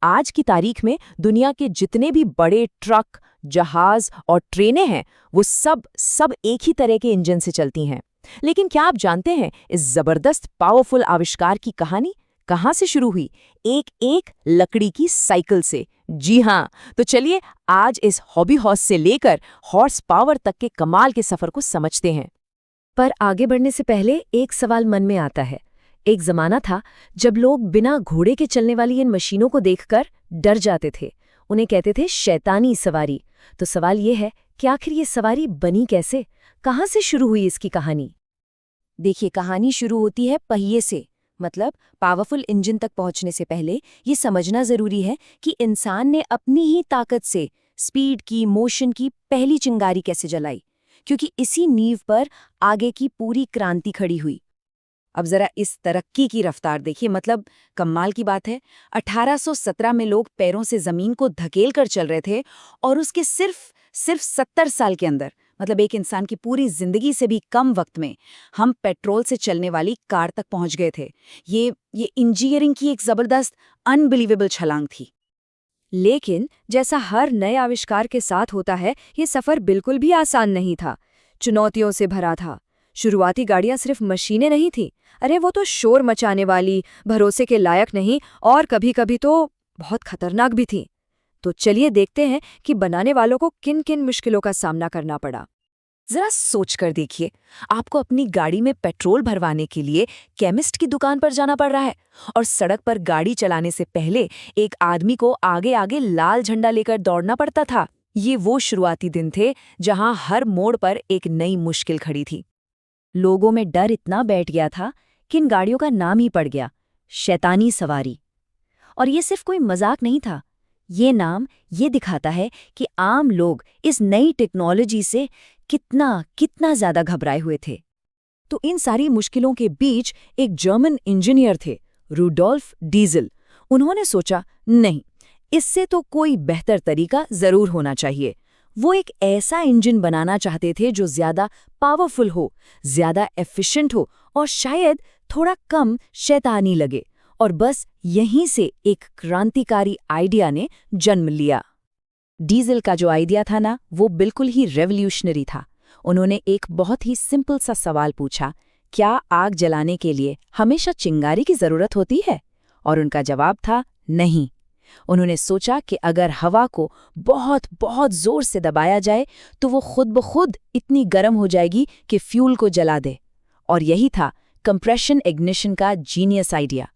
आज की तारीख में दुनिया के जितने भी बड़े ट्रक, जहाज और ट्रेनें हैं, वो सब एक ही तरह के इंजन से चलती हैं। लेकिन क्या आप जानते हैं इस जबरदस्त पावरफुल आविष्कार की कहानी कहाँ से शुरू हुई? एक एक लकड़ी की साइकिल से। जी हाँ, तो चलिए आज इस हॉबी हॉर्स से लेकर हॉर्स पावर तक के कमाल के सफर को समझते हैं। पर आगे बढ़ने से पहले एक सवाल मन में आता है। एक जमाना था जब लोग बिना घोड़े के चलने वाली इन मशीनों को देखकर डर जाते थे। उन्हें कहते थे शैतानी सवारी। तो सवाल ये है कि आखिर ये सवारी बनी कैसे? कहाँ से शुरू हुई इसकी कहानी? देखिए, कहानी शुरू होती है पहिए से, मतलब पावरफुल इंजन तक पहुंचने से पहले ये समझना जरूरी है कि इंसान ने अपनी ही ताकत से स्पीड की, मोशन की पहली चिंगारी कैसे जलाई, क्योंकि इसी नींव पर आगे की पूरी क्रांति खड़ी हुई। अब जरा इस तरक्की की रफ्तार देखिए, मतलब कमाल की बात है। 1817 में लोग पैरों से जमीन को धकेल कर चल रहे थे और उसके सिर्फ 70 साल के अंदर, मतलब एक इंसान की पूरी जिंदगी से भी कम वक्त में, हम पेट्रोल से चलने वाली कार तक पहुंच गए थे। ये इंजीनियरिंग की एक जबरदस्त, अनबिलीवेबल छलांग थी। लेकिन जैसा हर नए आविष्कार के साथ होता है, ये सफर बिल्कुल भी आसान नहीं था। चुनौतियों से भरा था। शुरुआती गाड़ियां सिर्फ मशीनें नहीं थीं। अरे वो तो शोर मचाने वाली, भरोसे के लायक नहीं और कभी-कभी तो बहुत खतरनाक भी थीं। तो चलिए देखते हैं कि बनाने वालों को किन किन मुश्किलों का सामना करना पड़ा। जरा सोच कर देखिए, आपको अपनी गाड़ी में पेट्रोल भरवाने के लिए केमिस्ट की दुकान पर जाना पड़ रहा है और सड़क पर गाड़ी चलाने से पहले एक आदमी को आगे आगे लाल झंडा लेकर दौड़ना पड़ता था। ये वो शुरुआती दिन थे जहां हर मोड़ पर एक नई मुश्किल खड़ी थी। लोगों में डर इतना बैठ गया था कि इन गाड़ियों का नाम ही पड़ गया, शैतानी सवारी। और ये सिर्फ कोई मजाक नहीं था। ये नाम ये दिखाता है कि आम लोग इस नई टेक्नोलॉजी से कितना ज्यादा घबराए हुए थे। तो इन सारी मुश्किलों के बीच एक जर्मन इंजीनियर थे, रूडोल्फ डीजल। उन्होंने सोचा, नहीं, इससे तो कोई बेहतर तरीका जरूर होना चाहिए। वो एक ऐसा इंजन बनाना चाहते थे जो ज्यादा पावरफुल हो, ज्यादा एफिशिएंट हो और शायद थोड़ा कम शैतानी लगे। और बस यहीं से एक क्रांतिकारी आइडिया ने जन्म लिया। डीजल का जो आइडिया था ना, वो बिल्कुल ही रेवोल्यूशनरी था। उन्होंने एक बहुत ही सिंपल सा सवाल पूछा, क्या आग जलाने के लिए हमेशा चिंगारी की जरूरत होती है? और उनका जवाब था नहीं। उन्होंने सोचा कि अगर हवा को बहुत बहुत जोर से दबाया जाए तो वो खुद ब खुद इतनी गर्म हो जाएगी कि फ्यूल को जला दे। और यही था कंप्रेशन इग्निशन का जीनियस आइडिया।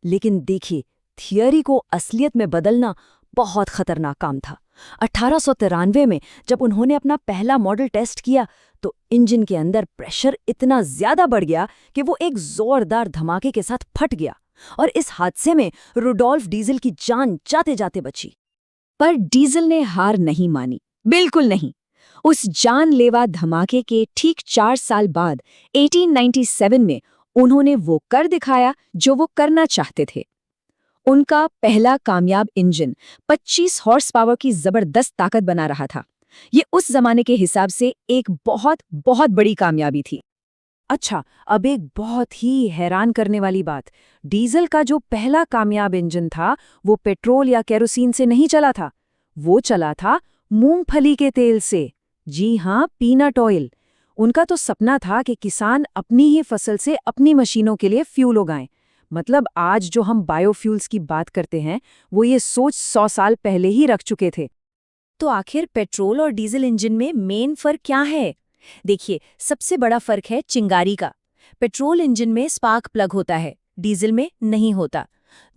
लेकिन देखिए, थियरी को असलियत में बदलना बहुत खतरनाक काम था। 1893 में जब उन्होंने अपना पहला मॉडल टेस्ट किया तो इंजन के अंदर प्रेशर इतना ज्यादा बढ़ गया कि वो एक जोरदार धमाके के साथ फट गया। और इस हादसे में रूडोल्फ डीजल की जान जाते जाते बची। पर डीजल ने हार नहीं मानी, बिल्कुल नहीं। उस जानलेवा धमाके के ठीक 4 साल बाद 1897 में उन्होंने वो कर दिखाया जो वो करना चाहते थे। उनका पहला कामयाब इंजन 25 हॉर्स पावर की जबरदस्त ताकत बना रहा था। ये उस जमाने के हिसाब से एक बहुत बहुत बड़ी कामयाबी थी। अच्छा, अब एक बहुत ही हैरान करने वाली बात, डीजल का जो पहला कामयाब इंजन था वो पेट्रोल या केरोसिन से नहीं चला था। वो चला था मूंगफली के तेल से। जी हाँ, पीनट ऑयल। उनका तो सपना था कि किसान अपनी ही फसल से अपनी मशीनों के लिए फ्यूल उगाएं। मतलब आज जो हम बायोफ्यूल्स की बात करते हैं, वो ये सोच 100 साल पहले ही रख चुके थे। तो आखिर पेट्रोल और डीजल इंजन में मेन फर्क क्या है? देखिए, सबसे बड़ा फर्क है चिंगारी का। पेट्रोल इंजन में स्पार्क प्लग होता है, डीजल में नहीं होता।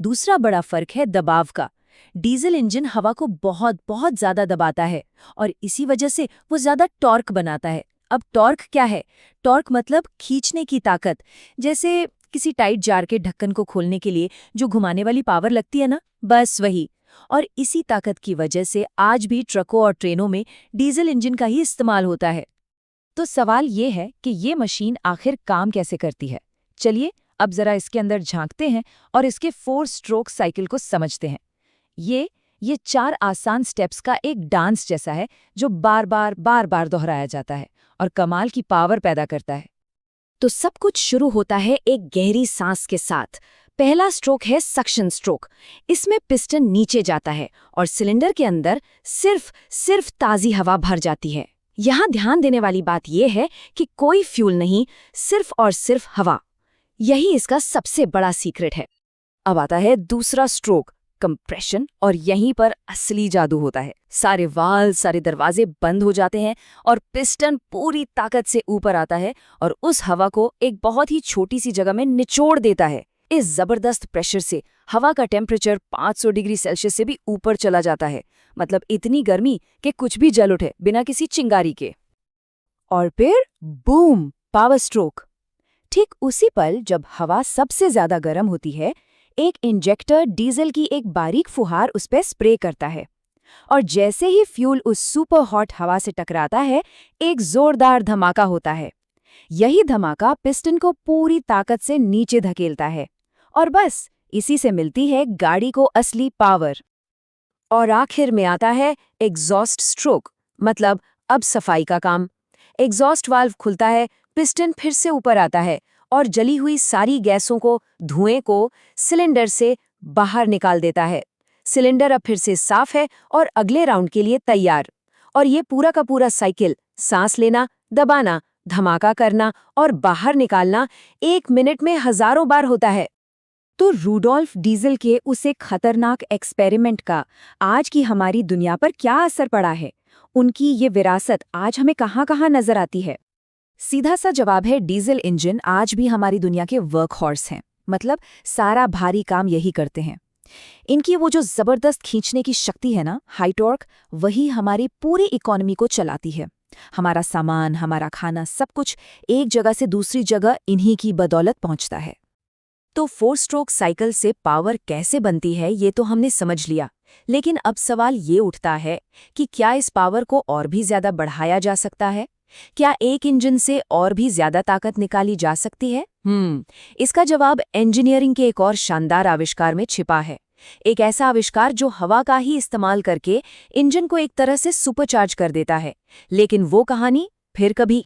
दूसरा बड़ा फर्क है दबाव का। डीजल इंजन हवा को बहुत बहुत ज्यादा दबाता है और इसी वजह से वो ज्यादा टॉर्क बनाता है। अब टॉर्क क्या है? टॉर्क मतलब खींचने की ताकत। जैसे किसी टाइट जार के ढक्कन को खोलने के लिए जो घुमाने वाली पावर लगती है ना, बस वही। और इसी ताकत की वजह से आज भी ट्रकों और ट्रेनों में डीजल इंजन का ही इस्तेमाल होता है। तो सवाल ये है कि ये मशीन आखिर काम कैसे करती है? चलिए अब जरा इसके अंदर झांकते हैं और इसके 4 स्ट्रोक साइकिल को समझते हैं। ये 4 आसान स्टेप्स का एक डांस जैसा है जो बार बार दोहराया जाता है और कमाल की पावर पैदा करता है। तो सब कुछ शुरू होता है एक गहरी सांस के साथ। पहला स्ट्रोक है सक्शन स्ट्रोक। इसमें पिस्टन नीचे जाता है और सिलेंडर के अंदर सिर्फ ताज़ी हवा भर जाती है। यहाँ ध्यान देने वाली बात यह है कि कोई फ्यूल नहीं, सिर्फ और सिर्फ हवा। यही इसका सबसे बड़ा सीक्रेट है। अब आता है दूसरा स्ट्रोक, कंप्रेशन, और यहीं पर असली जादू होता है। सारे वाल्व, सारे दरवाजे बंद हो जाते हैं और पिस्टन पूरी ताकत से ऊपर आता है और उस हवा को एक बहुत ही छोटी सी जगह में निचोड़ देता है। इस जबरदस्त प्रेशर से हवा का टेम्परेचर 500 डिग्री सेल्सियस से भी ऊपर चला जाता है। मतलब इतनी गर्मी कि कुछ भी जल उठे बिना किसी चिंगारी के। और फिर बूम, पावर स्ट्रोक। ठीक उसी पल जब हवा सबसे ज्यादा गर्म होती है, एक इंजेक्टर डीजल की एक बारीक फुहार उस पर स्प्रे करता है और जैसे ही फ्यूल उस सुपर हॉट हवा से टकराता है, एक जोरदार धमाका होता है। यही धमाका पिस्टन को पूरी ताकत से नीचे धकेलता है और बस इसी से मिलती है गाड़ी को असली पावर। और आखिर में आता है एग्जॉस्ट स्ट्रोक, मतलब अब सफाई का काम। एग्जॉस्ट वाल्व खुलता है, पिस्टन फिर से ऊपर आता है और जली हुई सारी गैसों को, धुएं को सिलेंडर से बाहर निकाल देता है। सिलेंडर अब फिर से साफ है और अगले राउंड के लिए तैयार। और ये पूरा का पूरा साइकिल, सांस लेना, दबाना, धमाका करना और बाहर निकालना 1 मिनट में हजारों बार होता है। तो रूडोल्फ डीजल के उस एक खतरनाक एक्सपेरिमेंट का आज की हमारी दुनिया पर क्या असर पड़ा है? उनकी ये विरासत आज हमें कहाँ-कहाँ नजर आती है? सीधा सा जवाब है, डीजल इंजन आज भी हमारी दुनिया के वर्क हॉर्स हैं। मतलब सारा भारी काम यही करते हैं। इनकी वो जो जबरदस्त खींचने की शक्ति है ना, हाई टॉर्क, वही हमारी पूरी इकोनॉमी को चलाती है। हमारा सामान, हमारा खाना, सब कुछ एक जगह से दूसरी जगह इन्हीं की बदौलत पहुंचता है। तो 4 स्ट्रोक साइकिल से पावर कैसे बनती है ये तो हमने समझ लिया, लेकिन अब सवाल ये उठता है कि क्या इस पावर को और भी ज्यादा बढ़ाया जा सकता है? क्या एक इंजन से और भी ज्यादा ताकत निकाली जा सकती है? इसका जवाब इंजीनियरिंग के एक और शानदार आविष्कार में छिपा है। एक ऐसा आविष्कार जो हवा का ही इस्तेमाल करके इंजन को एक तरह से सुपरचार्ज कर देता है। लेकिन वो कहानी फिर कभी।